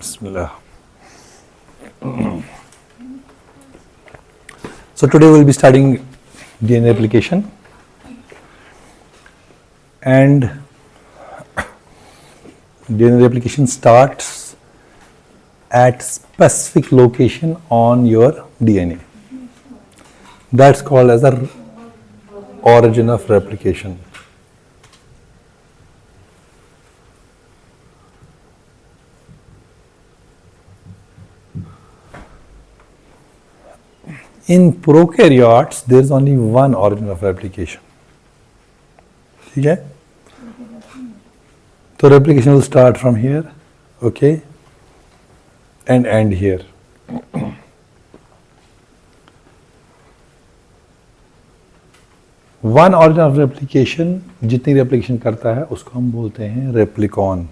Bismillah. So today we'll be studying DNA replication, and DNA replication starts at specific location on your DNA. That's called as the origin of replication. In prokaryotes, there is only one origin of replication. ठीक है? तो replication will start from here, okay, and end here. One origin of replication, जितनी replication करता है उसको हम बोलते हैं replicon.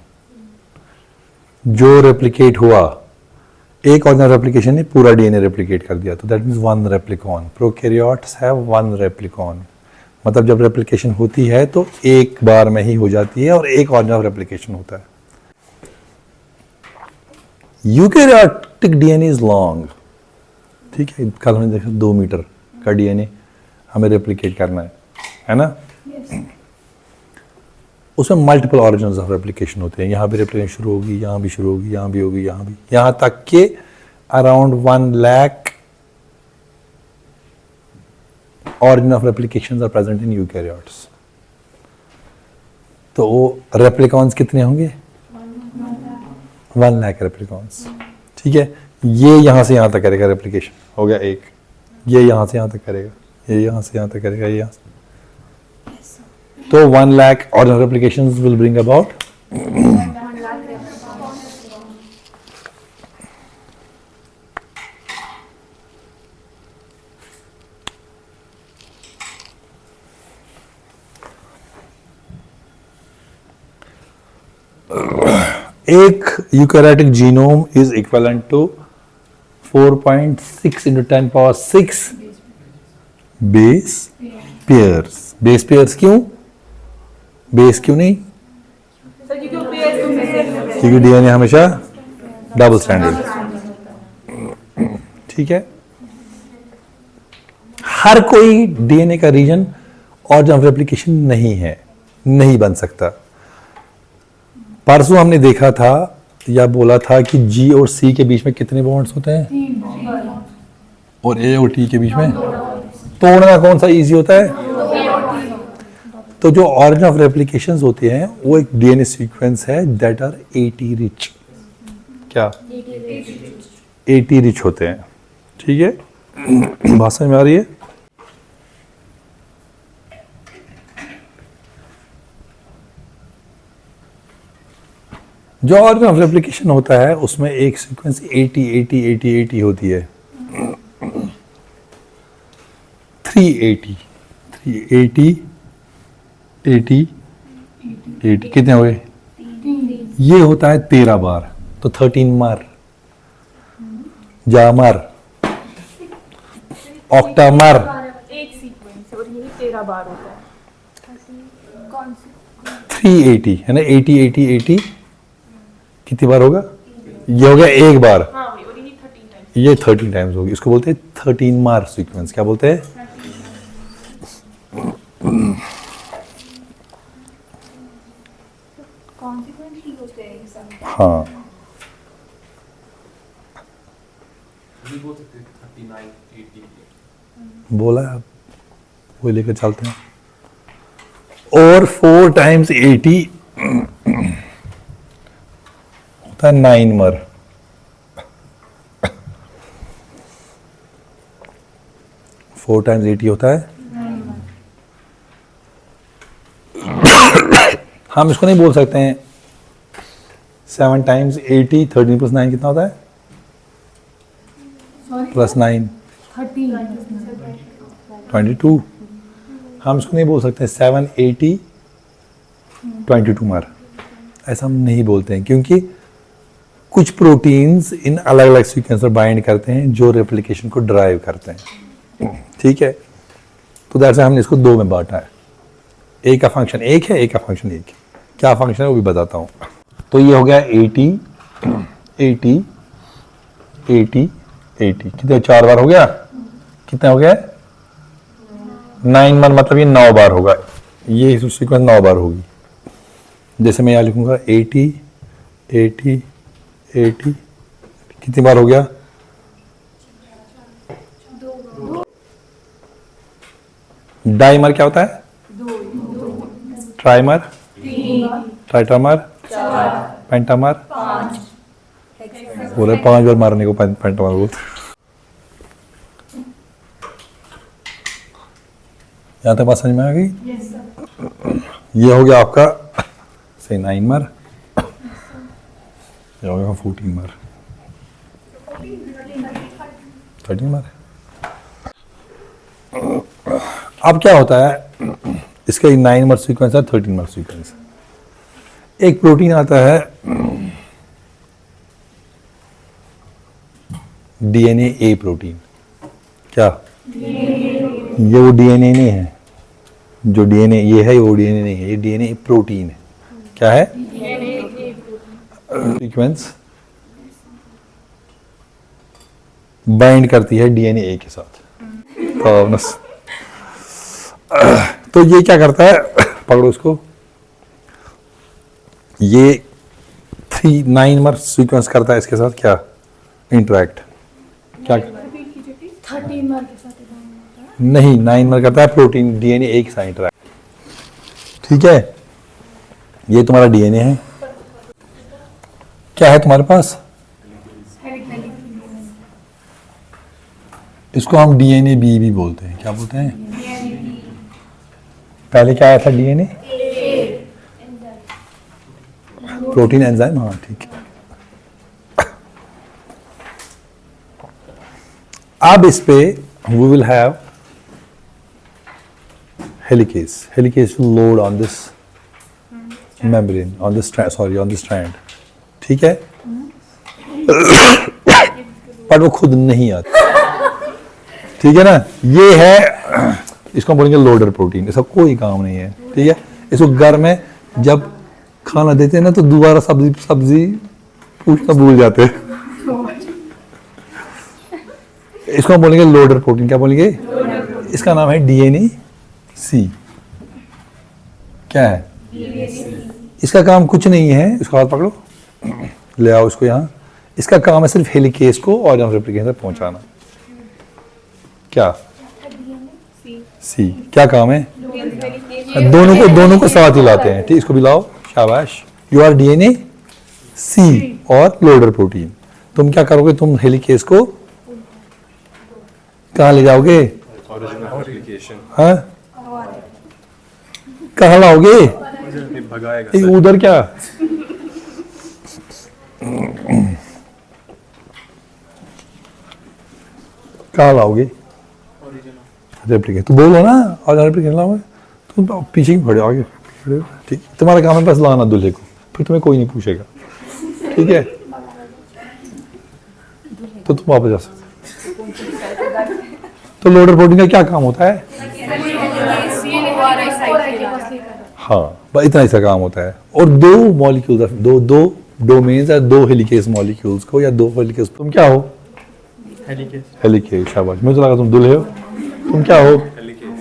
जो replicate हुआ, एक ऑर्गेनल रेप्लिकेशन ने पूरा डीएनए रेप्लिकेट कर दिया, तो that means one replicon. Prokaryotes have one replicon. मतलब जब रेप्लिकेशन होती है तो एक बार में ही हो जाती है और एक ऑर्गेनल रेप्लिकेशन होता है. Eukaryotic DNA is long. ठीक है, कल हमने देखा 2 मीटर का डीएनए हमें रेप्लिकेट करना है ना? yes. उसमें मल्टीपल ऑरिजिन्स ऑफ रेप्लिकेशन होते हैं. यहाँ भी रेप्लिकेशन शुरू होगी, यहाँ भी शुरू होगी, यहाँ भी होगी, यहाँ भी, यहाँ तक के around 1 lakh origin of replications are present in eukaryotes. तो वो रेप्लिकॉन्स कितने होंगे? 1 लाख रेप्लिकॉन्स. ठीक है, ये यहाँ से यहाँ तक करेगा रेप्लिकेशन, हो गया एक. ये यहाँ से यहाँ तक करेगा, ये यहाँ से यहाँ तक करेगा, ये यहाँ से. तो 1 lakh organelle replications will bring about एक eukaryotic genome is equivalent to 4.6 into 10 power 6 base pairs. Base pairs क्यों? बेस क्यों नहीं? क्योंकि डीएनए हमेशा डबल स्ट्रैंडेड. ठीक है, हर कोई डीएनए का रीजन ऑर्गन ऑफ रेप्लिकेशन नहीं है, नहीं बन सकता. परसों हमने देखा था या बोला था कि जी और सी के बीच में कितने बॉन्ड्स होते हैं और ए और टी के बीच में तोड़ना कौन सा इजी होता है? तो जो ऑरिजिन ऑफ रेप्लिकेशंस होते हैं वो एक डीएनए सीक्वेंस है दैट आर 80 रिच. क्या 80 रिच होते हैं. ठीक है, बात समझ में आ रही है? जो ऑरिजिन ऑफ रेप्लिकेशन होता है उसमें एक सीक्वेंस 80 80 80 80 होती है. 380 380 80 80 कितने हुए? ये होता है 13 बार. तो 13 मार, जामर, ऑक्टामर. एक सीक्वेंस और यही 13 बार होता है. 380 है ना? 80 80 80 कितनी बार होगा? ये हो गया एक बार. हाँ, और यही 13 टाइम्स. ये 13 टाइम्स होगी. इसको बोलते हैं 13 मार सीक्वेंस. क्या बोलते हैं? कॉन्सिक्वेंटली होते हैं सब. हाँ, बोला है, वो लेकर चलते हैं. और 4 टाइम्स 80 होता है 9 मर. फोर टाइम्स 80 होता है. हम इसको नहीं बोल सकते हैं 7 टाइम्स 80 13 प्लस 9 कितना होता है? प्लस 9 22. हम इसको नहीं बोल सकते 7 80 22 मार. ऐसा हम नहीं बोलते हैं क्योंकि कुछ प्रोटीन्स इन अलग अलग सीक्वेंस पर बाइंड करते हैं जो रेप्लिकेशन को ड्राइव करते हैं. ठीक है, तो दैट से हमने इसको 2 में बांटा है. एक का फंक्शन एक है, एक का फंक्शन एक है. क्या फंक्शन है वो भी बताता हूँ. तो ये हो गया 80 80 80 80 कितने 4 बार हो गया, कितना हो गया 9 बार, मतलब ये 9 बार होगा, ये सीक्वेंस 9 बार होगी। जैसे मैं यहाँ लिखूंगा 80 80 80, कितनी बार हो गया, डाइमर क्या होता है, ट्राइमर, ट्राइटामर, पेंटामर, बोले 5 बार मारने को पेंटामर बोलते। यहाँ तक बात समझ में आ गई? ये हो गया आपका से 9 मार, ये हो गया 14 मार, 13 मार। अब क्या होता है, इसका 9 मार सीक्वेंस है, 13 मार सीक्वेंस। एक प्रोटीन आता है डीएनए ए प्रोटीन, क्या ये वो डीएनए नहीं है, जो डीएनए ये है वो डीएनए नहीं है, ये डीएनए प्रोटीन है। क्या है सीक्वेंस बाइंड करती है डीएनए ए के साथ। तो ये क्या करता है, पकड़ो इसको, ये 9 मार सीक्वेंस करता है इसके साथ क्या इंटरेक्ट, क्या 13 मार के साथ नहीं 9 मार करता है प्रोटीन डीएनए ए के साथ इंटरेक्ट। ठीक है, ये तुम्हारा डीएनए है, क्या है तुम्हारे पास, इसको हम डीएनए बी भी बोलते हैं। क्या बोलते हैं, पहले क्या आया था डीएनए प्रोटीन एंजाइम, हाँ ठीक है। अब इस पे we will have helicase. Helicase will load on this membrane, on this on this strand. ठीक है, पर वो खुद नहीं आता। ठीक है ना, ये है, इसको बोलेंगे लोडर प्रोटीन, इसका कोई काम नहीं है। ठीक है, इसको घर में जब खाना देते हैं ना तो दोबारा सब्जी पूछना भूल जाते हैं। इसको हम बोलेंगे लोडर प्रोटीन। क्या बोलेंगे, इसका नाम है डीएनए सी। क्या है, इसका काम कुछ नहीं है, इसको हाथ पकड़ो, ले आओ इसको यहाँ। इसका काम है सिर्फ हेलिकेस को ऑर्गन रेप्लिकेशन तक पहुंचाना। क्या सी, क्या काम है, दोनों को साथ ही लाते हैं। ठीक, इसको भी लाओ, शाबाश, यू आर डीएनए सी और लोडर प्रोटीन। तुम क्या करोगे, तुम हेलिकेस को कहाँ ले जाओगे, हाँ कहाँ लाओगे, उधर क्या, कहाँ लाओगे रेप्लिकेशन, तो बोलो ना और रेप्लिकेशन लाओगे, तुम तो पीछे ही खड़े आगे। ठीक, तुम्हारा काम है बस लाना दूल्हे को, फिर तुम्हें कोई नहीं पूछेगा। ठीक है, तो तुम वापस जा सकते। तो लोडर प्रोटीन का क्या काम होता है, हाँ बस इतना ऐसा काम होता है। और दो मॉलिक्यूल्स, दो डोमेन्स है, दो हेलिकेस मॉलिक्यूल्स को, या दो हेलिकेस, तुम क्या हो, हेलिकेस, शाबाश। मुझे लगा तुम दूल्हे हो, तुम क्या हो,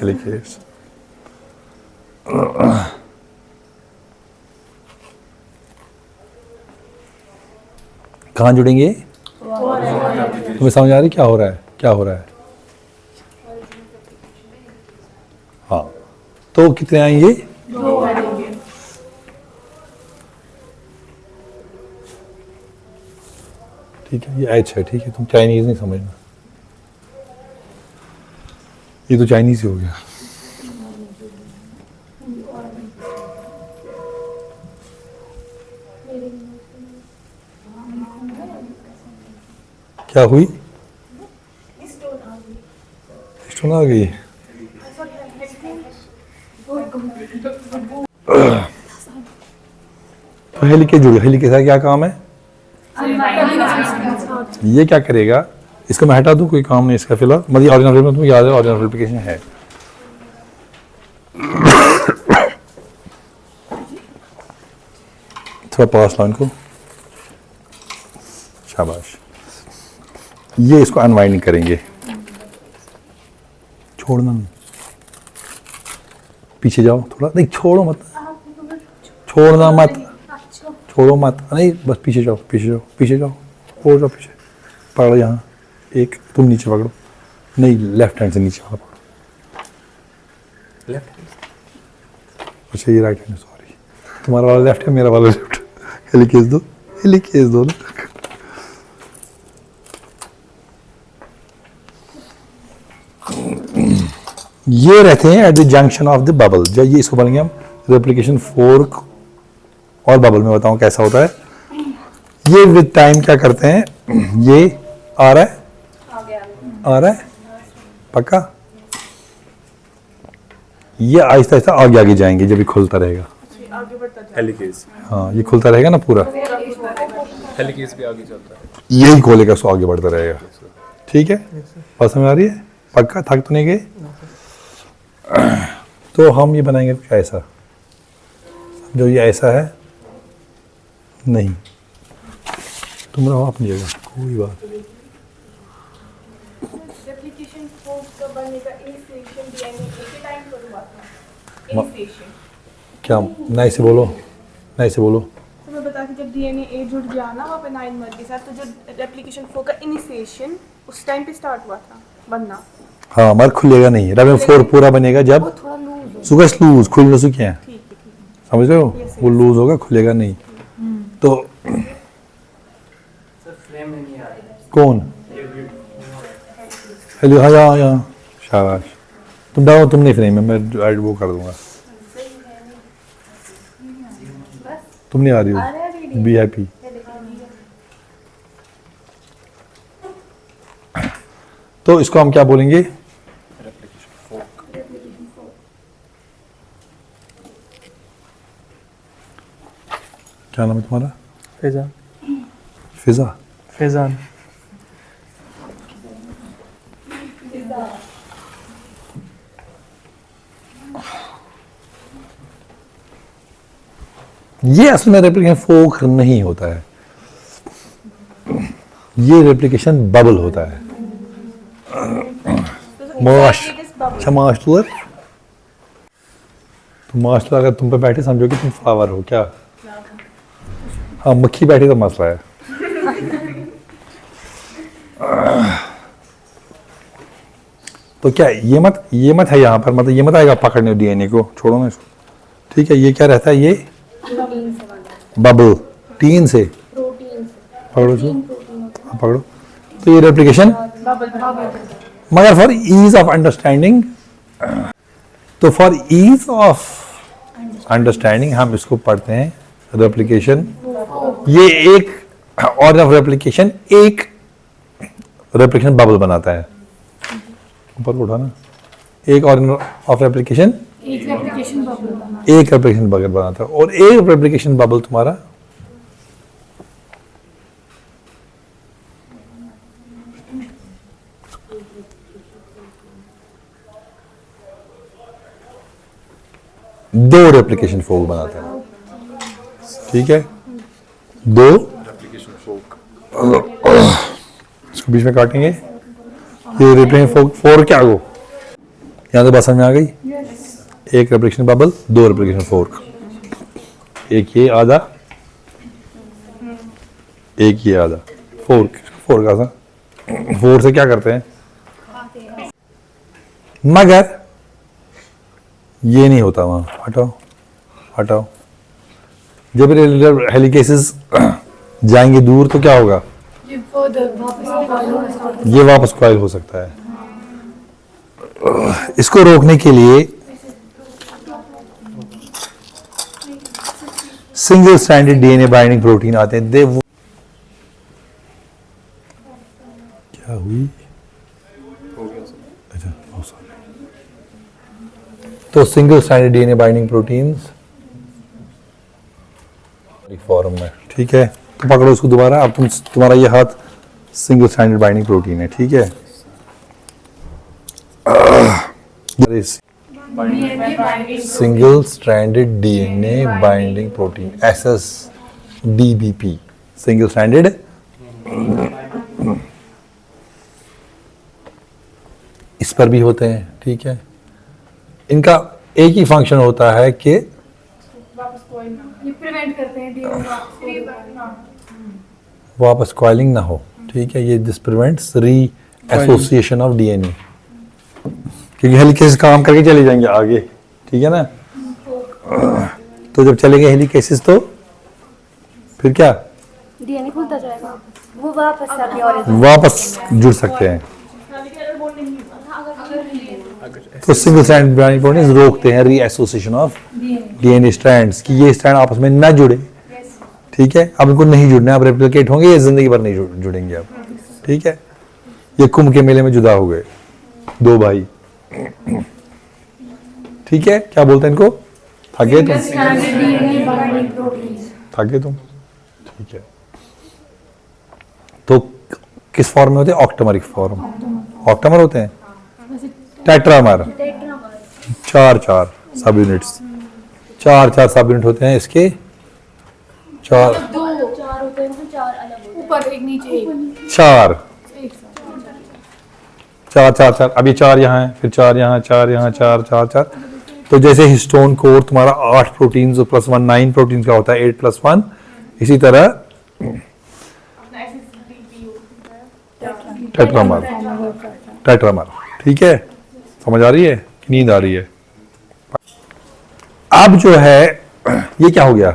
हेलिकेस। कहाँ जुड़ेंगे, तुम्हें समझ आ रही क्या हो रहा है, क्या हो रहा है, हाँ। तो कितने आएंगे, ठीक है, ये एच है। ठीक है, तुम चाइनीज नहीं समझना, ये तो चाइनीज ही हो गया। क्या हुई, स्टोन आ गई। तो हेलिकेस जुड़ी, हेलिकेस का क्या काम है, ये क्या करेगा, इसको मैं हटा दूं, कोई काम नहीं इसका फिलहाल, मतलब ऑर्गेनल में तुम्हें याद है ऑर्गेनल रेप्लिकेशन है। थोड़ा पास लाइन को, शाबाश। ये इसको अनवाइंड करेंगे, छोड़ना नहीं, पीछे जाओ थोड़ा, नहीं छोड़ो मत, छोड़ना मत, छोड़ो मत, नहीं बस पीछे जाओ, पीछे जाओ, पीछे जाओ, और जाओ पीछे, पकड़ो यहाँ एक, तुम नीचे पकड़ो, नहीं लेफ्ट हैंड से नीचे वाला पकड़ो, लेफ्ट अच्छा ये राइट हैंड, सॉरी तुम्हारा वाला लेफ्ट है, मेरा वाला लेफ्ट, हेलिकेज दो, हेलिकेज दो ना। ये रहते हैं at the junction of the bubble, जब ये इसको बोलेंगे हम रेप्लिकेशन फोर्क और बबल में बताऊं कैसा होता है। ये विद टाइम क्या करते हैं, ये आ रहा है, आ रहा है पक्का, ये आहिस्ता आहिस्ता आगे आगे जाएंगे जब ये खुलता रहेगा, हेलिकेज, हाँ ये खुलता रहेगा ना पूरा, हेलिकेज भी आगे चलता है। यही खोलेगा सो आगे बढ़ता रहेगा, ठीक है, बात समझ आ रही है, पक्का, थक तो नहीं गए। तो हम ये बनाएंगे कुछ ऐसा, जो ये ऐसा है, नहीं तुम रहो अपनी जगह, कोई बात नहीं। रेप्लिकेशन फोर्क का बनने का इनिशिएशन डीएनए के टाइम पर हुआ था। इनिशिएशन क्या, नए से बोलो, नए से बोलो। तो मैं बता कि जब डीएनए ए जुड़ गया ना वहाँ पे 9 मर के साथ, तो जो रेप्लिकेशन फोर्क का इनिशिएशन उस टाइम पे स्टार्ट हुआ था बनना। हाँ मर खुलेगा नहीं, रब 4 पूरा बनेगा जब वो थोड़ा लूज हो, सुगस लूज, खुल चुके हैं, ठीक है ठीक है। समझ रहे हो, वो लूज होगा, खुलेगा नहीं। तो कौन, हेलो, हाँ यहाँ यहाँ, शाबाश, तुम डालो, तुम नहीं फ्रेम में, मैं ऐड वो कर दूंगा, तुम नहीं आ रही हो, VIP। तो इसको हम क्या बोलेंगे, क्या नाम है तुम्हारा, फैजान, फिजा, फैजान, ये असल में रेप्लिकेशन फोर्क नहीं होता है, ये रेप्लिकेशन बबल होता है। अच्छा मास्टर, तो मास्टर अगर तुम पे बैठे समझो कि तुम फ्लावर हो क्या, हाँ मक्खी बैठी तो मसला है। तो क्या ये मत है यहाँ पर, मतलब ये मत आएगा पकड़ने डीएनए को, छोड़ो ना इसको, ठीक है। ये क्या रहता है, ये बबल, टीन से पकड़ो इसको, हाँ पकड़ो, तो ये रेप्लिकेशन, मगर फॉर ईज ऑफ अंडरस्टैंडिंग, तो फॉर ईज ऑफ अंडरस्टैंडिंग हम इसको पढ़ते हैं रेप्लिकेशन। ये एक ऑर्डर ऑफ रेप्लिकेशन, एक रेप्लिकेशन बबल बनाता है, ऊपर को उठाना, एक ऑर्डर ऑफ रेप्लिकेशन, एक रेप्लिकेशन बबल बना, एक रेप्लिकेशन बबल बनाता है, और एक रेप्लिकेशन बबल तुम्हारा दो रेप्लिकेशन फोर्क बनाता है, ठीक है, दो रेप्लिकेशन फोर्क, इसको बीच में काटेंगे, ये रेप्लिकेशन फोर्क क्या हो, यहाँ तो बात समझ में आ गई, एक रेप्लिकेशन बबल, दो रेप्लिकेशन फोर्क, एक ये आधा, एक ये आधा, फोर्क, फोर्क आधा, फोर्क से क्या करते हैं, मगर ये नहीं होता वहां, हटाओ हटाओ, जब हेलिकेसेस जाएंगे दूर तो क्या होगा, ये वापस कॉइल हो सकता है। इसको रोकने के लिए single stranded DNA binding protein आते हैं, क्या हुई, अच्छा बहुत सारे, तो single stranded DNA binding proteins form में, ठीक है। तो पकड़ो इसको दोबारा, अब तुम्हारा ये हाथ सिंगल स्ट्रैंडेड बाइंडिंग प्रोटीन है, ठीक है। Single stranded DNA binding protein, SSDBP, single stranded इस पर भी होते हैं, ठीक है। इनका एक ही फंक्शन होता है कि वापस कोई ना ये प्रिवेंट करते हैं डीएनए वापस कॉइलिंग ना हो, ठीक है। ये दिस प्रिवेंट्स री एसोसिएशन ऑफ डीएनए, क्योंकि हेलिकेसेस काम करके चले जाएंगे आगे, ठीक है ना। तो जब चलेंगे हेलिकेसेस तो फिर क्या, डीएनए खुलता जाएगा, वो वापस आगे और वापस जुड़ सकते हैं। तो सिंगल स्ट्रैंड ब्रांच प्रोटीन्स रोकते हैं री एसोसिएशन ऑफ डीएनए स्ट्रैंड्स, कि ये स्ट्रैंड आपस में ना जुड़े, ठीक है। अब इनको नहीं जुड़ना है, अब रेप्लिकेट होंगे, ये जिंदगी भर नहीं जुड़ेंगे अब, ठीक है। ये कुंभ के मेले में जुदा हो गए दो भाई, ठीक है। क्या बोलते हैं इनको, थके तुम, थके तुम, ठीक है। तो किस फॉर्म में होते हैं, ऑक्टोमरिक फॉर्म, ऑक्टोमर होते हैं, टेट्रामर, चार सब यूनिट्स, चार सब यूनिट होते हैं इसके, चार होते हैं, चार अलग होते हैं, ऊपर एक नीचे एक, चार, अब ये चार यहाँ है, फिर चार यहाँ, चार। तो जैसे हिस्टोन कोर तुम्हारा 8 प्रोटीन्स प्लस 1 9 प्रोटीन्स का होता है, 8 + 1, इसी तरह टेट्रामर, ठीक है। समझ आ रही है कि नींद आ रही है। अब जो है ये क्या हो गया,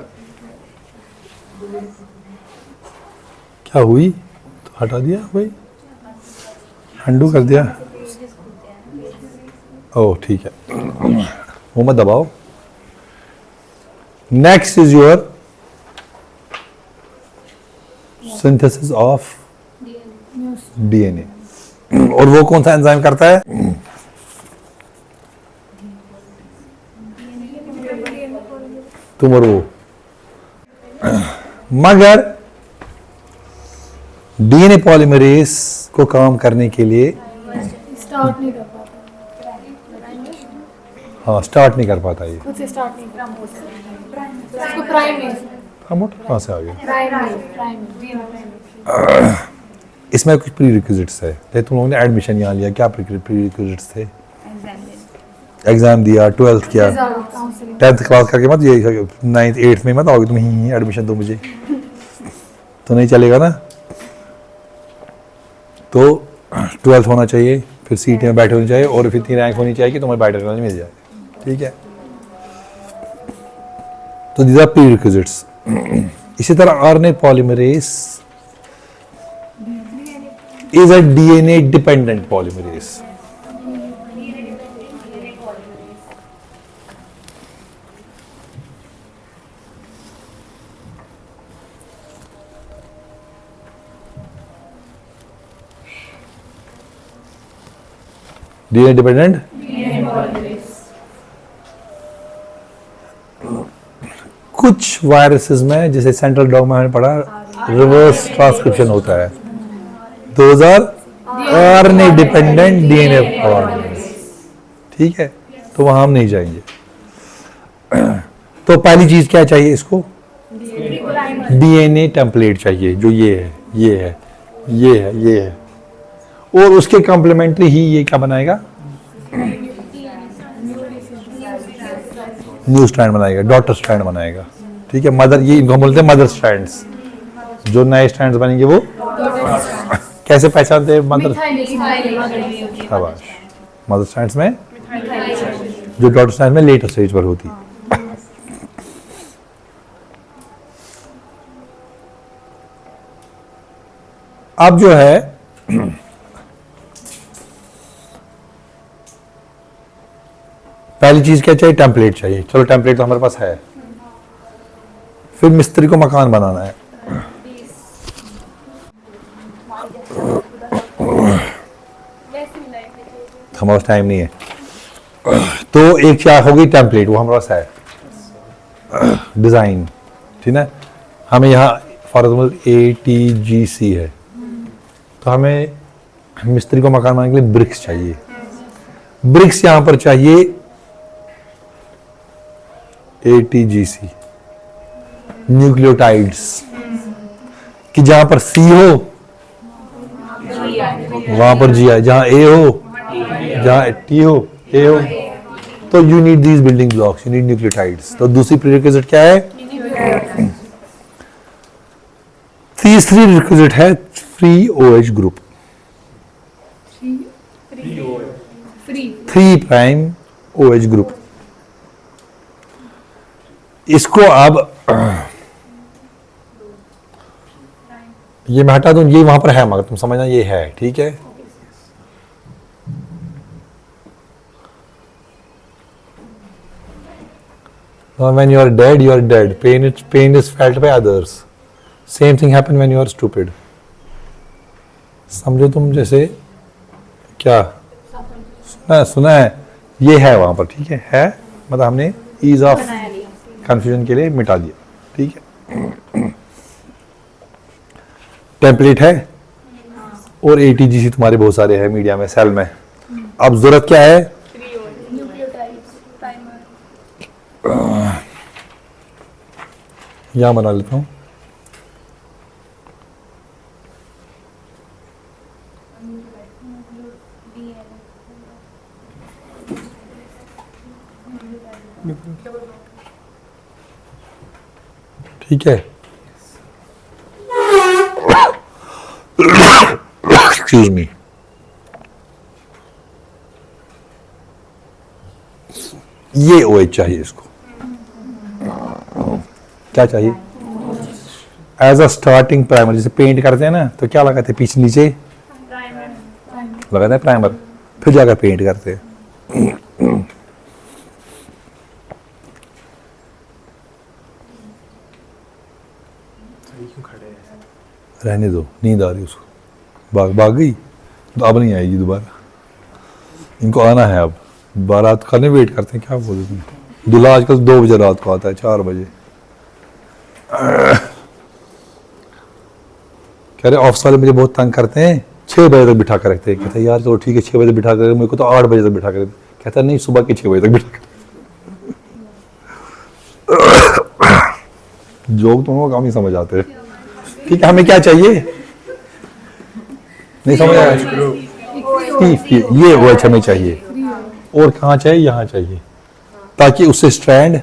क्या हुई, तो हटा दिया भाई, अंडू कर दिया, ओह ठीक है, वो मत दबाओ। Next is your synthesis of DNA, और वो कौन सा एंजाइम करता है, तुम और वो। मगर डीएनए पॉलीमरेज को काम करने के लिए स्टार्ट नहीं कर पाता, हाँ स्टार्ट नहीं कर पाता ये, खुद से स्टार्ट नहीं कर पाता, इसको प्राइमेज प्रमोट कहाँ से आ गया। प्राइमेज इसमें कुछ प्री रिक्विजिट्स है, जैसे तुम लोगों ने एडमिशन यहाँ लिया, क्या प्री रिक्विजिट्स थे, एग्जाम दिया, 12th किया, 10th क्लास करके मत, ये 9th 8th में मत आओगे तुम, ही एडमिशन दो मुझे, तो नहीं चलेगा ना। तो 12th होना चाहिए, फिर सीट में बैठे होनी चाहिए, और फिर इतनी रैंक होनी चाहिए कि तुम्हें बायोटेक्नोलॉजी मिल जाए, ठीक है। तो दीज आर प्री रिक्विजिट्स। इसी तरह RNA polymerase is a DNA dependent polymerase. DNA dependent? कुछ वायरसेस में, जैसे सेंट्रल डॉगमा में पढ़ा, रिवर्स ट्रांसक्रिप्शन होता है, those are RNA dependent DNA polymerases, ठीक है। तो वहां हम नहीं जाएंगे। तो पहली चीज क्या चाहिए इसको, DNA टेम्पलेट चाहिए, जो ये है, ये है, ये है, ये है, और उसके कॉम्प्लीमेंट्री ही ये क्या बनाएगा, न्यू स्ट्रैंड बनाएगा, डॉटर स्ट्रैंड बनाएगा, ठीक है। मदर, ये इनको हम बोलते हैं मदर स्ट्रैंड्स, जो नए स्ट्रैंड्स बनेंगे वो कैसे पहचानते हैं, मदर, शाबाश, मदर स्ट्रैंड्स में, जो डॉटर स्ट्रैंड में लेटर स्टेज पर होती। अब जो है पहली चीज क्या चाहिए, टेम्पलेट चाहिए। चलो टेम्पलेट तो हमारे पास है, फिर मिस्त्री को मकान बनाना है। हमारे पास टाइम नहीं है, तो एक क्या होगी, टेम्पलेट, वो हमारे पास है, डिजाइन, ठीक है। हमें यहाँ फॉर एग्जाम्पल ATGC है, तो हमें मिस्त्री को मकान बनाने के लिए ब्रिक्स चाहिए। ब्रिक्स यहाँ पर चाहिए ATGC, न्यूक्लियोटाइड्स, कि जहां पर C हो वहां पर जी है, जहां ए हो, जहां टी हो, ए हो, तो you need these building blocks, you need nucleotides. तो दूसरी प्रीरिक्विजिट क्या है? तीसरी रिक्विजिट है free OH group, free 3 prime OH group. इसको अब ये मैं हटा दूं, ये वहां पर है मगर तुम समझना ये है, ठीक है। When you are dead, you are dead. Pain is felt by others. Same thing happen when you are stupid. समझो तुम, जैसे क्या सुना है, ये है वहां पर, ठीक है मतलब हमने ईज ऑफ कंफ्यूजन के लिए मिटा दिया, ठीक है। टेम्पलेट है और एटीजीसी तुम्हारे बहुत सारे हैं मीडिया में, सेल में। अब जरूरत क्या है? Nucleotides primer. यहां बना लेता हूं, ठीक है। एक्सक्यूज मी, ये ओएच चाहिए इसको, क्या चाहिए? एज अ स्टार्टिंग प्राइमर, जैसे पेंट करते हैं ना तो क्या लगाते हैं पीछे नीचे? लगाते हैं प्राइमर, फिर जाकर पेंट करते हैं। रहने दो, नींद आ रही उसको, भाग गई तो अब नहीं आएगी दोबारा, इनको आना है अब। बारात खाने वेट करते हैं, क्या बोल रहे हैं? दूल्हा आजकल 2 बजे रात को आता है, 4 बजे। कह रहे ऑफिस वाले मुझे बहुत तंग करते हैं, 6 बजे तक बिठा कर रखते हैं। कहते हैं यार चलो ठीक है 6 बजे बिठा कर, मेरे को तो 8 बजे तक बिठा कर। कहता नहीं, सुबह के 6 बजे तक बिठा कर। जोक तुम लोग कम ही समझ आते हैं, ठीक है। हमें क्या चाहिए? नहीं समझ आया? ये ओएच हमें चाहिए, और कहाँ चाहिए? यहाँ चाहिए, ताकि उससे स्ट्रैंड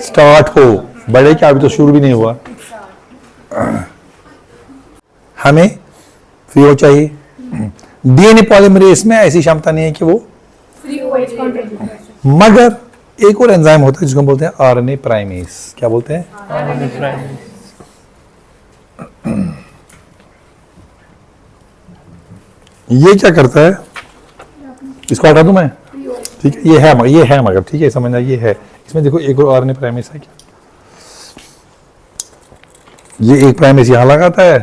स्टार्ट हो। बड़े क्या, अभी तो शुरू भी नहीं हुआ। हमें फ्री ओ चाहिए। डीएनए पॉलीमरेज में ऐसी क्षमता नहीं है कि वो फ्री ओएच कंट्रोल। मगर एक और एंजाइम होता है जिसको हम बोलते हैं आरएनए प्राइमेस। क्या बोलते हैं? RNA primase. ये क्या करता है? इसको हटा दूं मैं, ठीक है। ये है मगर, ठीक है, समझना ये है। इसमें देखो एक और आरएनए प्राइमेस है क्या, ये एक प्राइमेस यहां लगाता है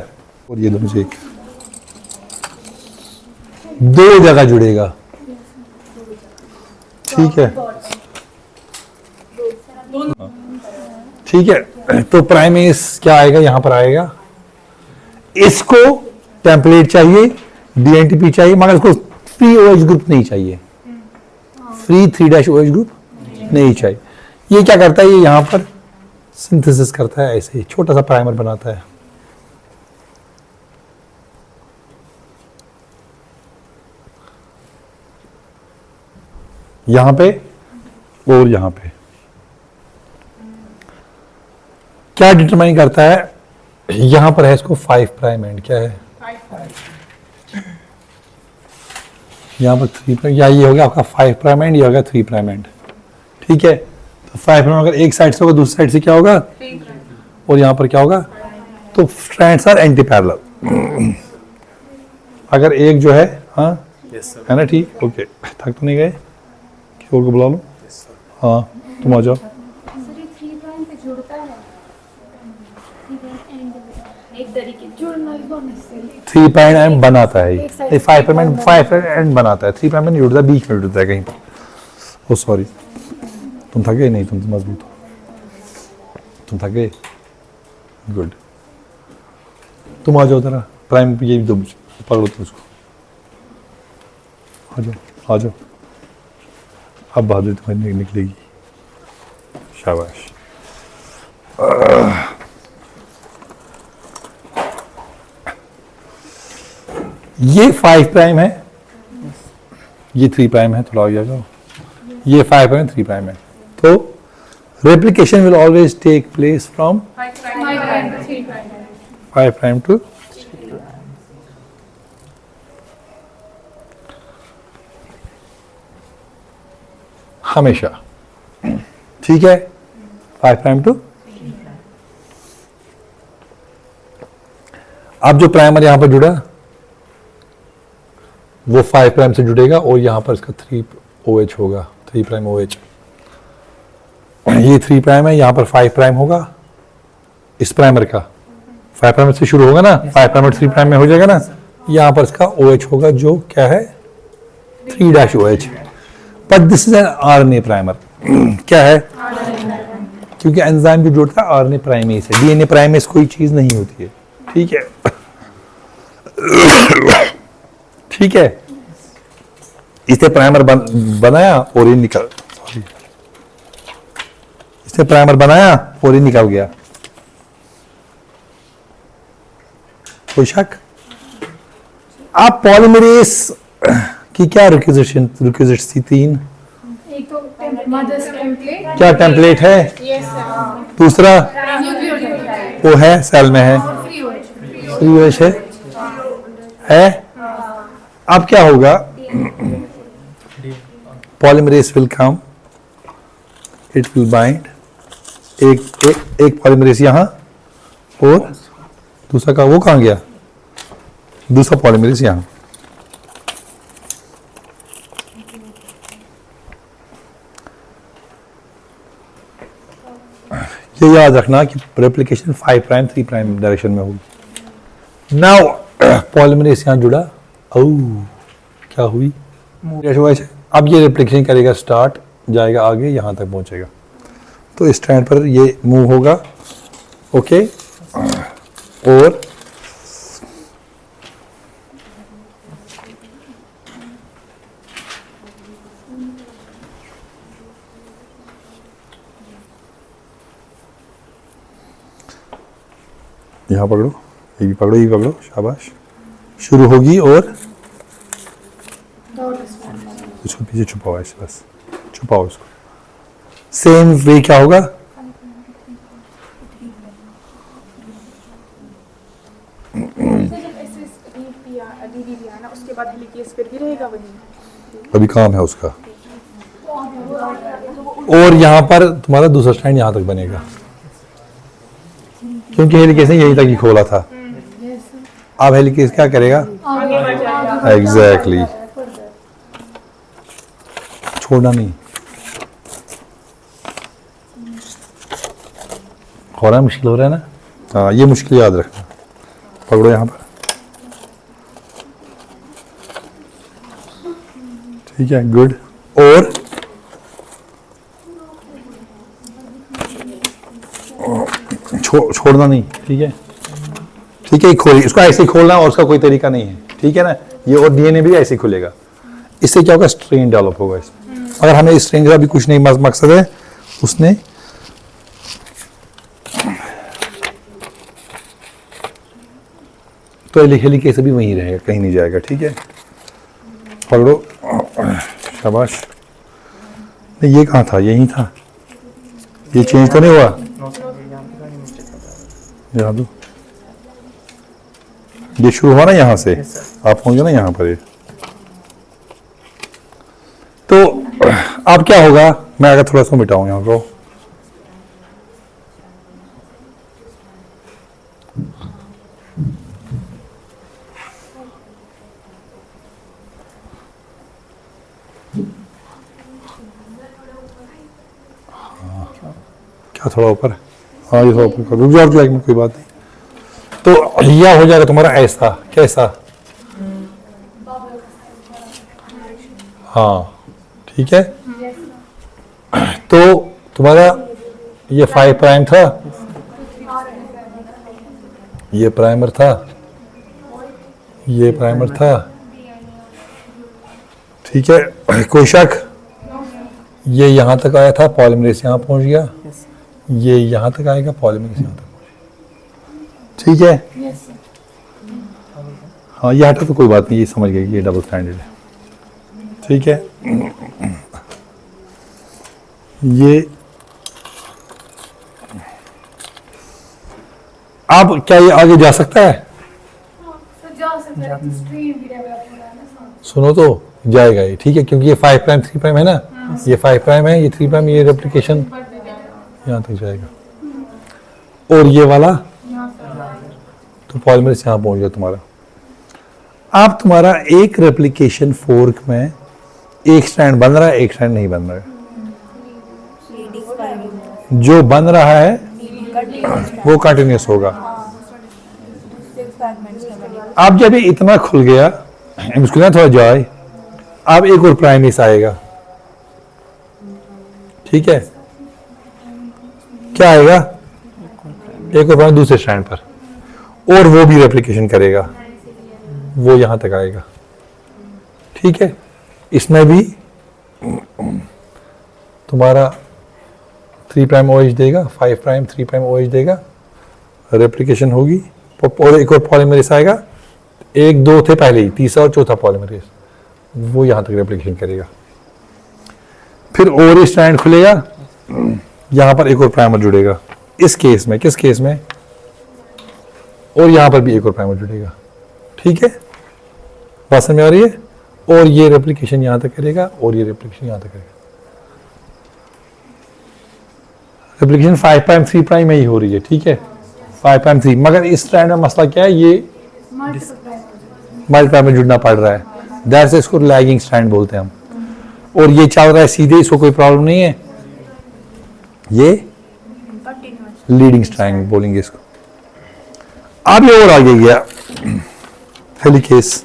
और ये दोनों से एक, 2 जगह जुड़ेगा, ठीक है, ठीक है। तो प्राइमेस क्या आएगा? यहां पर आएगा। इसको टेम्पलेट चाहिए, डीएनटीपी चाहिए, मगर इसको फ्री ओएच ग्रुप नहीं चाहिए, फ्री 3' OH ग्रुप नहीं चाहिए। ये क्या करता है? ये यहां पर सिंथेसिस करता है, ऐसे ही छोटा सा प्राइमर बनाता है। यहां पे और यहां पे क्या डिटरमाइन करता है? यहां पर है इसको 5 प्राइम एंड, क्या है यहां पर 3 प्राइम, या ये हो गया आपका 5 प्राइम एंड, ये हो गया 3 प्राइम एंड, ठीक है। तो 5 प्राइम अगर एक साइड से होगा, दूसरी साइड से क्या होगा? और यहां पर क्या होगा? तो स्ट्रैंड्स आर एंटी पैरेलल। अगर एक जो है, हाँ है ना, ठीक, ओके। थक तो नहीं गए? किसी और को बुला लो। हाँ तुम आ जाओ। सर ये 3 प्राइम पे जुड़ता है, एक तरीके जुड़ना ही बहुत मुश्किल है। 3 प्राइम एंड बनाता है, एक साइड ये 5 प्राइम एंड बनाता है। 3 प्राइम नहीं जुड़ता, बीच में जुड़ता है कहीं पर। ओ सॉरी, तुम थके नहीं? तुम तो मजबूत हो, तुम थके, गुड। तुम आ जाओ जरा, प्राइम ये दो पकड़ो तुम उसको, आ जाओ आ जाओ। अब बहादुरी तुम्हारी निकलेगी, शाबाश। ये 5 प्राइम है, ये 3 प्राइम है, थोड़ा हो जाएगा, ये 5 प्राइम 3 प्राइम है। तो replication will always take place from 5 prime to हमेशा, ठीक है, 5 प्राइम टू। अब जो प्राइमर यहां पर जुड़ा वो 5 प्राइम से जुड़ेगा और यहां पर इसका 3 OH होगा, 3 प्राइम OH। ये 3 प्राइम है, यहां पर 5 प्राइम होगा इस प्राइमर का, 5 प्राइम से शुरू होगा ना, 5 प्राइम 3 प्राइम में हो जाएगा ना, यहां पर इसका OH होगा जो क्या है 3-OH। But this is an RNA primer. क्या है? क्योंकि एंजाइम जो जोड़ता है RNA प्राइमेस है, DNA प्राइमेस कोई चीज नहीं होती है, ठीक है। ठीक है, इससे प्राइमर बनाया और ये निकल, सॉरी, इससे प्राइमर बनाया और ये निकल गया। कोई शक? आप पॉलीमरेज की क्या रिक्विजिट्स थी? 3। एक तो मदर्स टेम्पलेट, क्या टेम्पलेट है? दूसरा वो है सेल में है, फ्री OH है। अब क्या होगा? Polymerase will come, it will bind, एक पॉलीमरेज यहां और दूसरा का वो कहां गया? दूसरा पॉलीमरेज यहां। ये याद रखना कि रेप्लिकेशन 5 प्राइम 3 प्राइम डायरेक्शन में होगी। नाउ पॉलीमरेज यहां जुड़ा, क्या हुई? अब ये रेप्लिकेशन करेगा, स्टार्ट जाएगा आगे, यहां तक पहुंचेगा। तो इस स्टैंड पर ये मूव होगा, ओके। और यहाँ पकड़ो, ये भी पकड़ो, ये भी पकड़ो, शाबाश। शुरू होगी और इसको पीछे छुपाओ, ऐसे बस छुपाओ इसको। सेम वे क्या होगा? उसके बाद हेलिकेज फिर भी रहेगा वही। अभी काम है उसका। और यहाँ पर तुम्हारा दूसरा स्टैंड यहाँ तक बनेगा, क्योंकि हेलिकेज ने यहीं तक ही खोला था। अब हेलिकेज क्या करेगा? एग्जैक्टली, छोड़ना नहीं। हो रहा है, मुश्किल हो रहा है ना? हाँ, ये मुश्किल याद रखना। पकड़ो यहाँ पर, ठीक है, गुड। और छोड़ना नहीं, ठीक है, ठीक है। खोल, इसको ऐसे ही खोलना और उसका कोई तरीका नहीं है, ठीक है ना। ये और DNA भी ऐसे ही खुलेगा। इससे क्या होगा? स्ट्रेन डेवलप होगा इसमें। अगर हमें इस स्ट्रेन का भी कुछ नहीं, मकसद है उसने तो हेलिकेज भी वहीं रहेगा, कहीं नहीं जाएगा, ठीक है। पकड़ो, शाबाश। नहीं, ये कहाँ था? यहीं था। ये चेंज तो नहीं हुआ? यहाँ दो, ये शुरू हुआ ना यहाँ से, आप होंगे ना यहाँ पर। ये तो अब क्या होगा? मैं अगर थोड़ा सा मिटाऊं यहाँ को, क्या थोड़ा ऊपर? हाँ, ये थोड़ा ऊपर, रुक जाओ, एक मिनट, कोई बात नहीं। तो यह हो जाएगा तुम्हारा ऐसा, कैसा? हाँ, ठीक है। तो तुम्हारा ये 5 प्राइम था, ये प्राइमर था, ये प्राइमर था, ठीक है। कोई शक? ये यहां तक आया था, पॉलीमरेज यहां पहुंच गया, ये यहां तक आएगा, पॉलीमरेज यहां तक, ठीक है। हाँ ये हटा तो कोई बात नहीं, ये समझ गए कि ये डबल स्टैंडर्ड है, ठीक है। ये अब क्या ये आगे जा सकता है? जा सकते हैं, स्ट्रीम भी डेवलप हो रहा है ना। सुनो तो जाएगा ये, ठीक है, क्योंकि ये 5 प्राइम 3 प्राइम है ना, ये 5 प्राइम है, ये 3 प्राइम, ये रेप्लिकेशन यहाँ तक जाएगा और ये वाला तो पॉलीमरेज यहाँ पहुंच गया तुम्हारा। अब तुम्हारा एक रेप्लिकेशन फोर्क में एक स्ट्रैंड बन रहा है, एक स्ट्रैंड नहीं बन रहा है। जो बन रहा है वो कंटिन्यूस होगा। अब जब ये इतना खुल गया, इसको ना थोड़ा जाए, अब एक और प्राइमेस आएगा, ठीक है, क्या आएगा? एक और प्राइम दूसरे स्ट्रैंड पर, और वो भी रेप्लिकेशन करेगा, वो यहां तक आएगा, ठीक है। इसमें भी तुम्हारा 3 प्राइम OH देगा, 5 प्राइम 3 प्राइम OH देगा, रेप्लिकेशन होगी और एक और पॉलीमरेज आएगा। 1 2 थे पहले ही, तीसरा और चौथा पॉलीमरेज, वो यहां तक रेप्लिकेशन करेगा। फिर और एक स्ट्रैंड खुलेगा, यहां पर एक और प्राइमर जुड़ेगा, इस केस में, किस केस में, और यहां पर भी एक और प्राइमर जुड़ेगा, ठीक है, बात समझ में आ रही है। और ये रेप्लिकेशन यहां तक करेगा और ये रेप्लिकेशन यहां तक करेगा। रेप्लिकेशन 5 प्राइम 3 प्राइम में ही हो रही है, ठीक है, 5 प्राइम 3, मगर इस स्ट्रैंड में मसला क्या है, ये मल्टी प्राइम में जुड़ना पड़ रहा है, दैट्स इसको लैगिंग स्ट्रैंड बोलते हैं हम, और ये चल रहा है सीधे, इसको कोई प्रॉब्लम नहीं है, ये लीडिंग स्ट्रैंड बोलेंगे इसको। अब ये और आगे गया हेलिकेस,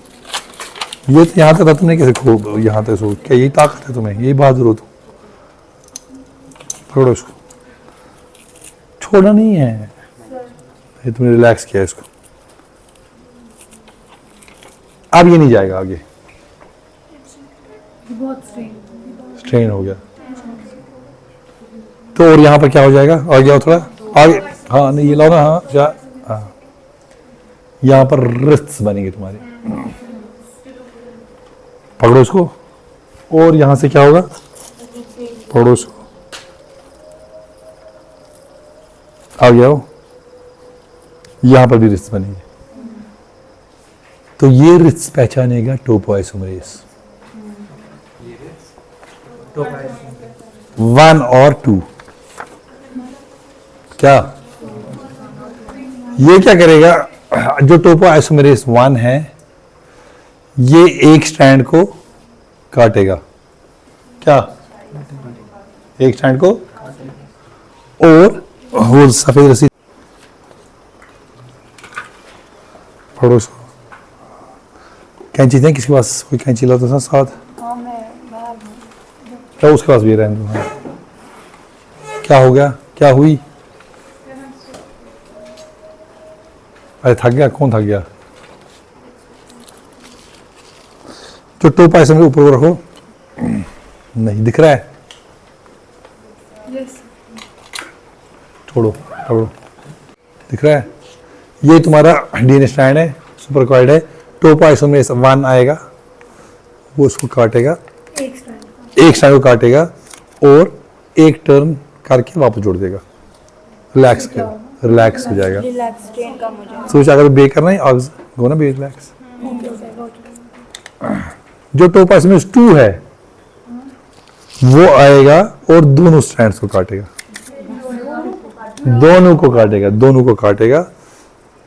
ये तो यहां तक था, तुमने कैसे खूब यहां तक सोच, क्या यही ताकत है तुम्हें, यही बहादुर हो तुम, पकड़ो इसको, छोड़ना नहीं है, ये तुमने रिलैक्स किया इसको। अब ये नहीं जाएगा आगे, बहुत स्ट्रेन हो गया, तो और यहां पर क्या हो जाएगा, आगे जाओ थोड़ा आगे, हाँ नहीं ये लाओ ना, हाँ जा, हाँ यहां पर रिस्ट्स बनेंगे तुम्हारे, पकड़ो इसको, और यहां से क्या होगा, पकड़ो इसको, आ जाओ, यहां पर भी रिस्ट्स बनेंगे, तो ये रिस्ट्स पहचानेगा टोपोआइसोमरेज 1 और 2। क्या ये क्या करेगा, जो टोपोआइसोमरेज 1 है ये एक स्ट्रैंड को काटेगा, क्या एक स्ट्रैंड को, और वो सफेद रस्सी पकड़ो इसको, कैंची थे किसके पास, कोई कैंची लाता था साथ, क्या उसके पास भी रहने दो, हाँ। क्या हो गया, क्या हुई, अरे थक गया, कौन थक गया, जो टोपा ऐसे में ऊपर रखो, नहीं दिख रहा है, छोड़ो पकड़ो, दिख रहा है, ये तुम्हारा डीएनए स्ट्रैंड है, सुपरकॉइड है, टोपोआइसोमरेज 1 आएगा, वो उसको काटेगा, एक स्ट्रैंड को काटेगा और एक टर्न करके वापस जोड़ देगा, रिलैक्स कर, रिलैक्स हो जाएगा, सोच अगर बे करना है गो ना बे रिलैक्स। जो टोपोआइसोमरेज 2 है वो आएगा और दोनों स्ट्रैंड्स को काटेगा, दोनों को काटेगा,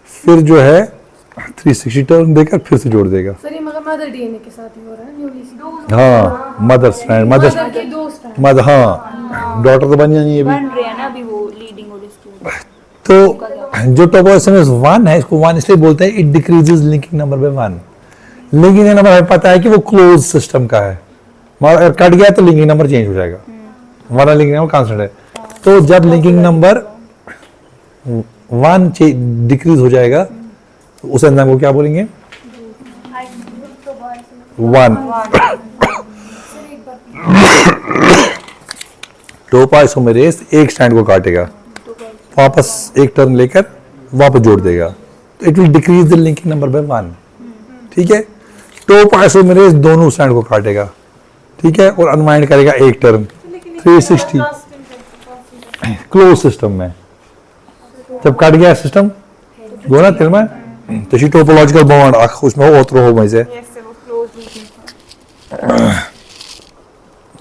फिर जो है 360 टर्न देकर फिर से जोड़ देगा। सर ये मगर मदर डीएनए के साथ ही हो रहा है न्यूली, हाँ मदर स्ट्रैंड, मदर हाँ, डॉटर तो बन जानी है बन रहे हैं ना अभी वो लीडिंग और इसकी। तो जो टोपोआइसोमरेज 1 है, इसको 1 इसलिए बोलते हैं, it decreases linking number by 1। Linking number हमें पता है कि वो क्लोज सिस्टम का है, मगर अगर कट गया तो लिंकिंग नंबर चेंज हो जाएगा, वरना लिंकिंग नंबर कांस्टेंट है। तो जब लिंकिंग नंबर 1 डिक्रीज हो जाएगा तो उस एंजाइम को क्या बोलेंगे, 1। टोपोआइसोमरेज एक स्ट्रैंड को काटेगा, वापस एक टर्न लेकर वापस जोड़ देगा, तो it will decrease the linking number by 1। ठीक है। टोपोआइसोमेरेज दोनों स्ट्रैंड को काटेगा, ठीक है, और अनवाइंड करेगा एक टर्न 360 क्लोज सिस्टम में। जब कट गया सिस्टम गो ना तेल में तशी टोपोलॉजिकल बॉन्ड अख उसमें ओतरो हो मजे,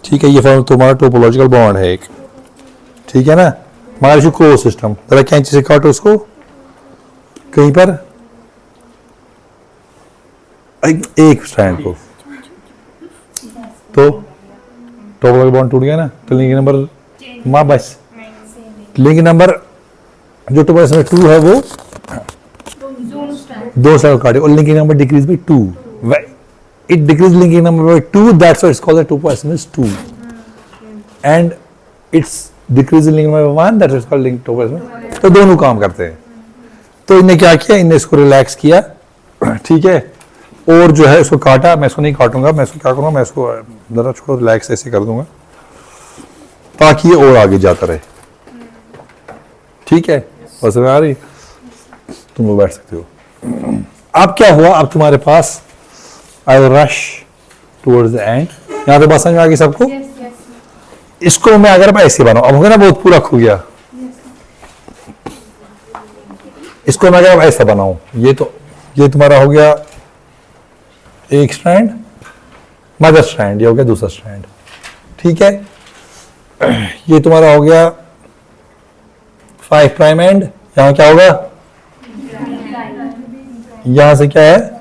ठीक है। ये फॉर्म तुम्हारा टोपोलॉजिकल बॉन्ड है एक, ठीक है ना। मगर क्लोज सिस्टम जरा कैंची से काटो उसको कहीं पर एक स्ट्रैंड को, तो टोपोलॉजिकल बॉन्ड टूट गया ना। तो लिंक नंबर माँ बस लिंक नंबर जो टोपोलॉजिकल 2 है वो दो स्ट्रैंड काटे और linking number decrease by 2, it decreases linking number by 2, that's why it's called the topoisomerase 2, and it's decreasing linking number by 1, that's why it's called link topoisomerase। तो दोनों काम करते हैं। तो इन्हें क्या किया, इन्हें इसको रिलैक्स किया, ठीक है, और जो है इसको काटा। मैं इसको नहीं काटूंगा, मैं इसको क्या करूंगा, मैं इसको जरा छोड़ो रिलैक्स ऐसे कर दूंगा ताकि ये और आगे जाता रहे, ठीक है। बस आ रही, तुम लोग बैठ सकते हो। अब क्या हुआ, अब तुम्हारे पास I will rush towards the end। यहाँ पे बात समझ में आ गई सबको? इसको मैं अगर मैं ऐसे बनाऊं, अब हो गया ना बहुत पूरा खो गया। इसको मैं अगर ऐसा बनाऊं, ये तुम्हारा हो गया एक स्ट्रैंड, मदर स्ट्रैंड, ये हो गया दूसरा स्ट्रैंड, ठीक है। ये तुम्हारा हो गया 5 प्राइम एंड, यहाँ क्या होगा, यहां से क्या है,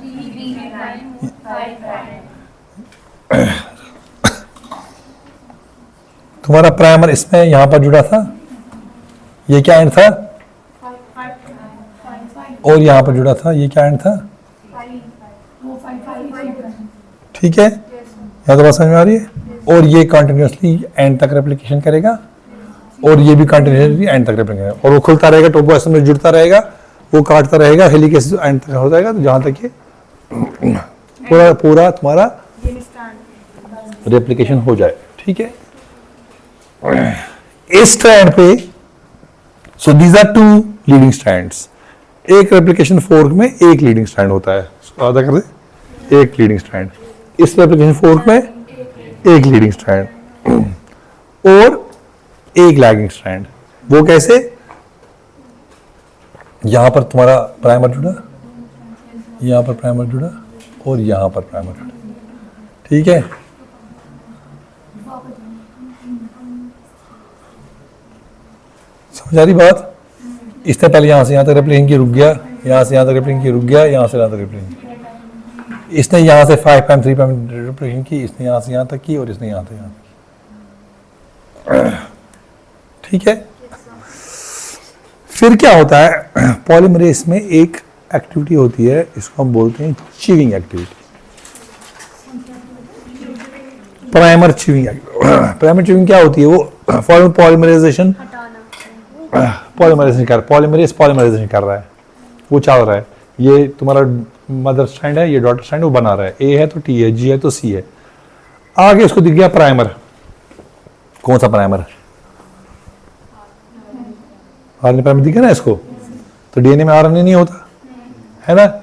तुम्हारा प्राइमर इसमें यहां पर जुड़ा था, ये क्या एंड था, और यहां पर जुड़ा था, ये क्या एंड था, ठीक है। यहां तो बात समझ में आ रही है। और ये कंटिन्यूअसली एंड तक रेप्लिकेशन करेगा और ये भी कंटिन्यूअसली एंड तक रेप्लिकेशन करेगा, और वो खुलता रहेगा, टोपोआइसोमर में जुड़ता रहेगा, वो काटता रहेगा, हेलिकेस एंड तक हो जाएगा, तो जहां तक ये पूरा तुम्हारा रेप्लिकेशन हो जाए, ठीक है। इस स्ट्रैंड पे so these are 2 leading strands, एक रेप्लिकेशन फोर्क में एक लीडिंग स्ट्रैंड होता है, इसको आधा कर दे, एक लीडिंग स्ट्रैंड, इस रेप्लिकेशन फोर्क में एक लीडिंग स्ट्रैंड और एक लैगिंग स्ट्रैंड। वो कैसे, यहां पर तुम्हारा प्राइमर जुड़ा, यहां पर प्राइमर जुड़ा और यहां पर प्राइमर जुड़ा, ठीक है। समझ आ रही बात? इसने पहले यहां से यहां तक रेप्लिकेशन की रुक गया, यहां से यहां तक रेप्लिकेशन की रुक गया, यहां से यहां तक रेप्लिकेशन की, इसने यहां से 5 प्राइम 3 प्राइम रेप्लिकेशन की, इसने यहां से यहां तक की और इसने यहां से यहां तक, ठीक है। फिर क्या होता है, पॉलीमरेज में एक एक्टिविटी होती है, इसको हम बोलते हैं chewing activity, primer chewing. Primer chewing क्या होती है, वो फॉर्म पॉलीमराइजेशन पॉलीमराइजेशन कर रहा है, वो चल रहा है। ये तुम्हारा मदर स्ट्रैंड है, ये डॉटर स्ट्रैंड, वो बना रहा है, ए है तो टी है, जी है तो सी है। आगे उसको दिख गया प्राइमर, कौन सा प्राइमर, आरएनए प्राइमर दिखा ना इसको, तो डीएनए में आरएनए नहीं होता है ना,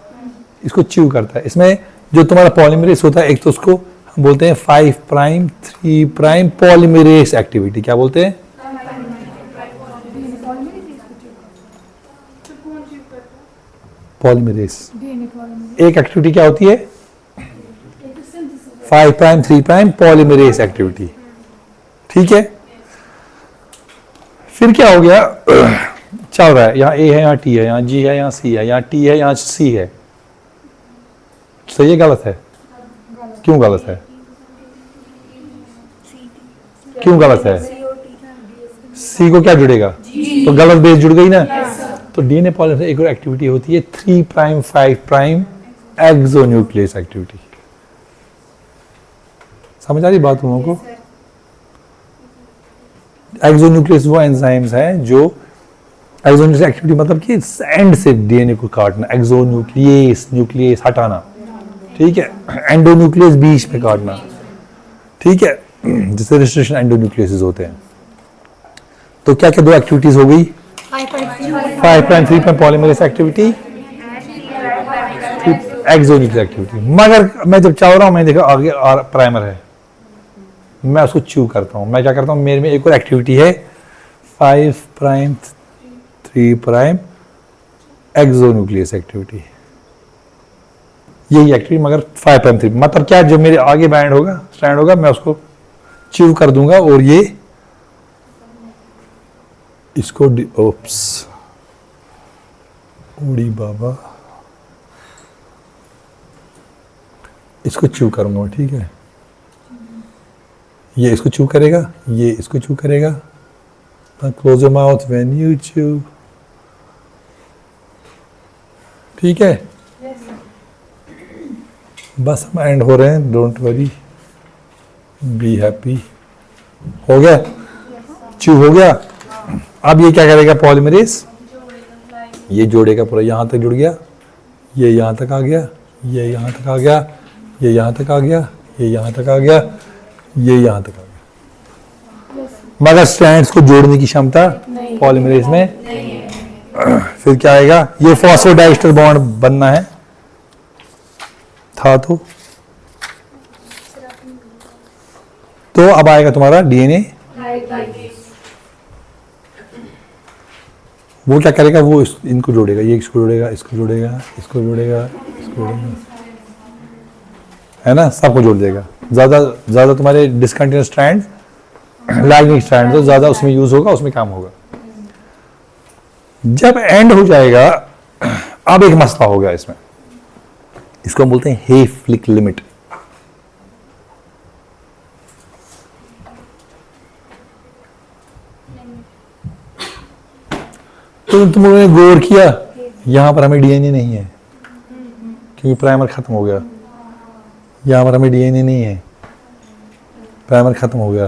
इसको चीव करता है। इसमें जो तुम्हारा पॉलीमरेज होता है, एक तो उसको हम बोलते हैं 5 प्राइम 3 प्राइम पॉलीमरेज एक्टिविटी, क्या बोलते हैं, पॉलीमरेज। एक एक्टिविटी क्या होती है, 5 प्राइम 3 प्राइम पॉलीमरेज एक्टिविटी, ठीक है। फिर क्या हो गया, चल रहा है, यहाँ ए है, यहाँ टी है, यहाँ जी है, यहाँ सी है, यहाँ टी है, यहाँ सी है, सही है गलत है, क्यों गलत है, क्यों गलत है, सी को क्या जुड़ेगा, तो गलत बेस जुड़ गई ना। तो डीएनए पॉलीमरेज एक और एक्टिविटी होती है 3 प्राइम 5 प्राइम एक्सोन्यूक्लियस एक्टिविटी। समझ आ रही बात तुम लोगों को? एक्सोन्यूक्लियस वो एंजाइम्स हैं जो, एक्सोन्यूक्लियस एक्टिविटी मतलब कि एंड से डीएनए को काटना, एक्सोन्यूक्लियस न्यूक्लियस हटाना, ठीक है, एंडोन्यूक्लियस बीच में काटना, ठीक है, जिससे रेस्ट्रिक्शन एंडोन्यूक्लियस होते हैं। तो क्या क्या दो एक्टिविटीज हो गई, 5 prime 3 prime polymerase activity, exonuclease activity. मगर मैं जब चाह रहा हूं, मैं देखा आगे प्राइमर है, मैं उसको चू करता हूं। मैं क्या करता हूं, मेरे में एक और एक्टिविटी है 5 प्राइम 3 प्राइम एक्सोन्यूक्लियस एक्टिविटी, यही एक्टिविटी मगर 5 प्राइम 3, मतलब क्या, जो मेरे आगे बैंड होगा, स्ट्रैंड होगा, मैं उसको चू कर दूंगा और ये इसको ओप्स उड़ी बाबा, इसको चू करूंगा, ठीक है। ये इसको चू करेगा, ये इसको चू करेगा। Close your mouth when you चू, ठीक है। बस हम एंड हो रहे हैं, डोंट वरी, बी हैप्पी। हो गया, चू हो गया। अब ये क्या करेगा पॉलीमरेज, ये जोड़ेगा पूरा, यहां तक जुड़ गया, ये यहां तक आ गया, ये यहां तक आ गया, ये यहां तक आ गया, ये यहां तक आ गया, ये यहां तक आ गया। मगर स्ट्रैंड्स को जोड़ने की क्षमता पॉलीमरेज में नहीं है। फिर क्या आएगा, ये फॉस्फोडाइस्टर बॉन्ड बनना है, था तो अब आएगा तुम्हारा डीएनए। वो क्या करेगा, वो इनको जोड़ेगा, ये इसको जोड़ेगा, इसको जोड़ेगा, इसको जोड़ेगा, इसको जोड़ेगा, है ना, सबको जोड़ देगा। ज्यादा तुम्हारे डिसकंटिन्यूअस स्ट्रैंड, लैगिंग स्ट्रैंड जो ज्यादा उसमें यूज होगा, उसमें काम होगा। जब एंड हो जाएगा, अब एक मसला होगा इसमें, इसको हम बोलते हैं हेफलिक लिमिट। तो तुम लोगों ने गौर किया, यहां पर हमें डीएनए नहीं है क्योंकि प्राइमर खत्म हो गया। यहां पर हमें डीएनए नहीं है, प्राइमर खत्म हो गया,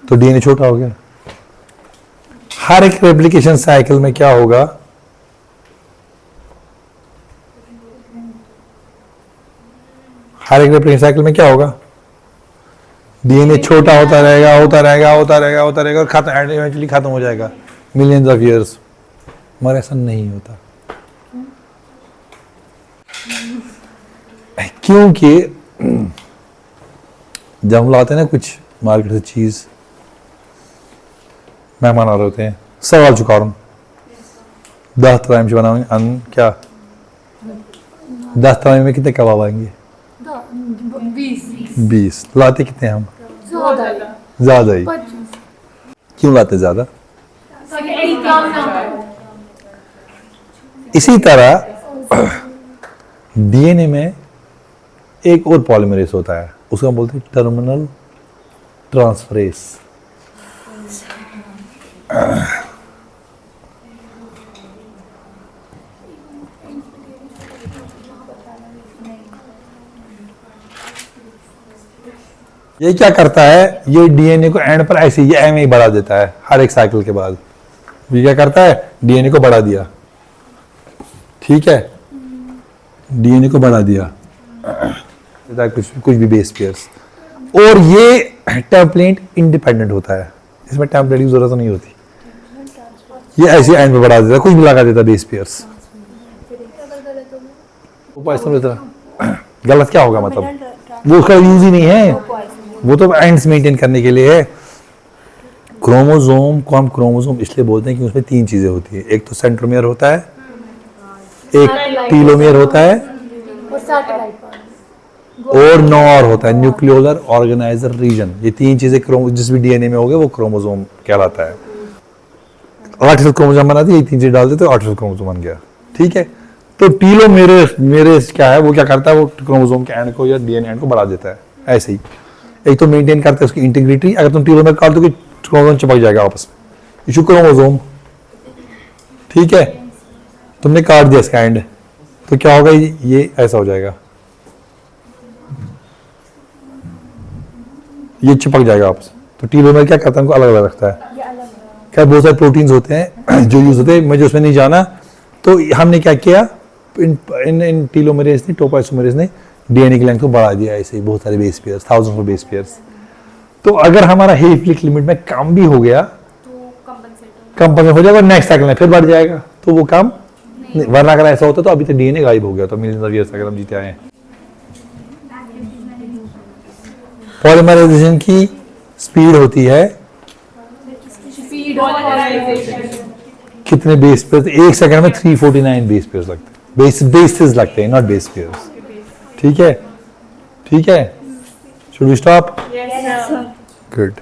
तो डीएनए छोटा हो गया। हर एक रेप्लिकेशन साइकिल में क्या होगा, हर एक रेप्लिकेशन साइकिल में क्या होगा, डीएनए छोटा होता रहेगा, होता रहेगा, होता रहेगा, होता रहेगा, और खत्म, इवेंचुअली खत्म हो जाएगा मिलियंस ऑफ ईयर्स। मगर ऐसा नहीं होता, क्योंकि जब हम लाते हैं ना कुछ मार्केट से चीज, मेहमान आ रहे होते हैं, सवाल चुका रहा हूं, 10 तराइम से बनाएंगे अन्न, क्या 10 तराइम में कितने कबाब आएंगे, 20। लाते कितने हम, ज्यादा ही। क्यों लाते ज्यादा, इसी तरह डीएनए में एक और पॉलीमरेज होता है, उसको हम बोलते हैं टर्मिनल ट्रांसफरेज। ये क्या करता है, ये डीएनए को एंड पर ऐसे ही एम ही बढ़ा देता है, हर एक साइकिल के बाद। ये क्या करता है, डीएनए को बढ़ा दिया, ठीक है, डीएनए को बढ़ा दिया, कुछ भी बेस पेयर्स। और ये टेम्पलेट इंडिपेंडेंट होता है, इसमें टेम्पलेट की जरूरत नहीं होती, ये ऐसे एंड पे बढ़ा देता है, कुछ भी लगा देता बेस पेयर्स। गलत क्या होगा, मतलब वो उसका यूज ही नहीं है, वो तो एंड्स मेंटेन करने के लिए है। क्रोमोसोम को हम क्रोमोसोम इसलिए बोलते हैं कि उसमें 3 चीजें होती है, एक तो सेंट्रोमियर होता है, एक टीलोमियर होता है, और नॉर होता है, न्यूक्लियोलर ऑर्गेनाइजर रीजन। ये 3 चीजें जिस भी डीएनए में होंगे वो क्रोमोसोम कहलाता है। आर्टिफिशियल क्रोमोसोम बनाते, ये 3 चीजें डाल देते तो आर्टिफिशियल क्रोमोसोम बन गया, ठीक है। तो टीलोमेयर क्या है, वो क्या करता है, वो क्रोमोसोम के एंड को या डीएनए एंड को बढ़ा देता है। ऐसे ही एक तो मेंटेन करते हैं उसकी इंटीग्रिटी, अगर तुम टीलोमेयर काट दोगे क्रोमोसोम चिपक जाएगा आपस में, इशू क्रोमोसोम, ठीक है। तुमने काट दिया इसका एंड, तो क्या होगा, ये ऐसा हो जाएगा, ये चिपक जाएगा आपस। तो टीलोमेयर क्या करता है, उनको अलग अलग रखता है। क्या बहुत सारे प्रोटीन्स होते हैं जो यूज होते हैं, मुझे उसमें नहीं जाना। तो हमने क्या किया, इन टीलोमेरेज ने, टोपोइसोमेरेज ने डीएनए की लेंथ को बढ़ा दिया, ऐसे ही बहुत सारे base pairs, thousands of base pairs. तो अगर हमारा हेफलिक लिमिट में कम भी हो गया, कंपनसेट हो जाएगा, नेक्स्ट साइकिल में फिर बढ़ जाएगा, तो वो काम नहीं, वरना अगर ऐसा होता तो अभी तक डीएनए गायब हो गया तो मिलियंस ऑफ ईयर्स अगर हम जीते आए हैं। पॉलीमराइजेशन की स्पीड होती है कितने बेस पेयर्स? 1 सेकंड में 349 बेस पेयर्स लगते हैं, बेसेस लगते हैं, नॉट बेस पेयर्स। ठीक है, ठीक है, should we stop? Yes, sir. Good.